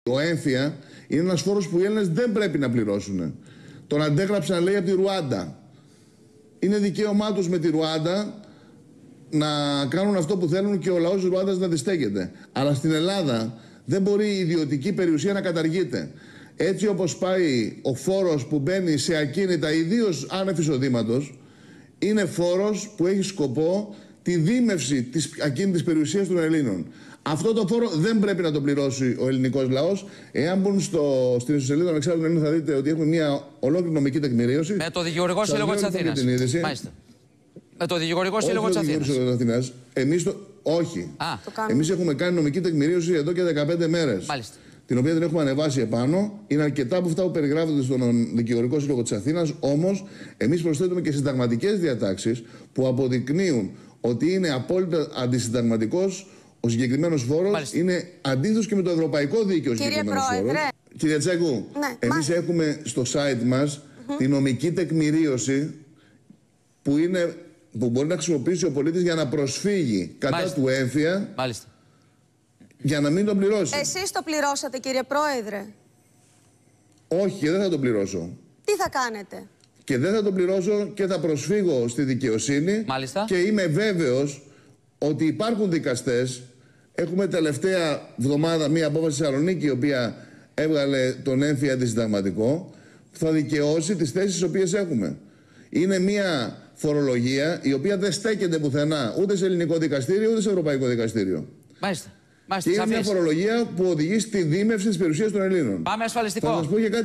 Ο έμφυα είναι ένας φόρος που οι Έλληνες δεν πρέπει να πληρώσουν. Τον αντέγραψαν, λέει, από τη Ρουάντα. Είναι δικαίωμά τους με τη Ρουάντα να κάνουν αυτό που θέλουν και ο λαός της Ρουάντας να αντιστέκεται. Αλλά στην Ελλάδα δεν μπορεί η ιδιωτική περιουσία να καταργείται. Έτσι όπως πάει ο φόρος που μπαίνει σε ακίνητα, ιδίως άνευ εισοδήματος, είναι φόρος που έχει σκοπό τη δίμευση της ακίνητης περιουσίας των Ελλήνων. Αυτό το φόρο δεν πρέπει να το πληρώσει ο ελληνικός λαός. Εάν μπουν στην ιστοσελίδα Ανεξάρτητων Ελλήνων, θα δείτε ότι έχουμε μια ολόκληρη νομική τεκμηρίωση. Με το Δικηγορικό Σύλλογο της Αθήνας. Μάλιστα. Με το Δικηγορικό Σύλλογο της Αθήνας. Όχι. Εμείς έχουμε κάνει νομική τεκμηρίωση εδώ και 15 μέρες. Μάλιστα. Την οποία την έχουμε ανεβάσει επάνω. Είναι αρκετά από αυτά που περιγράφονται στον Δικηγορικό Σύλλογο της Αθήνας. Όμως, εμείς προσθέτουμε και συνταγματικές διατάξεις που αποδεικνύουν ότι είναι απόλυτα αντισυνταγματικός ο συγκεκριμένος φόρος. Μάλιστα. Είναι αντίθετος και με το ευρωπαϊκό δίκαιο. Κύριε Πρόεδρε. Κύριε Τσέκου, ναι, εμείς έχουμε στο site μας τη νομική τεκμηρίωση που μπορεί να χρησιμοποιήσει ο πολίτης για να προσφύγει κατά του έμφυα. Μάλιστα. Για να μην τον πληρώσει. Εσείς το πληρώσατε, κύριε Πρόεδρε? Όχι, και δεν θα τον πληρώσω. Τι θα κάνετε? Και δεν θα τον πληρώσω και θα προσφύγω στη δικαιοσύνη. Μάλιστα. Και είμαι βέβαιος ότι υπάρχουν δικαστές. Έχουμε τελευταία εβδομάδα μία απόφαση στη Θεσσαλονίκη, η οποία έβγαλε τον έμφυα αντισυνταγματικό, που θα δικαιώσει τις θέσεις τις οποίες έχουμε. Είναι μία φορολογία η οποία δεν στέκεται πουθενά, ούτε σε ελληνικό δικαστήριο, ούτε σε ευρωπαϊκό δικαστήριο. Μάλιστα. Και είναι μια φορολογία που οδηγεί στη δίμευση της περιουσίας των Ελλήνων. Πάμε ασφαλιστικό. Θα σας πω και κάτι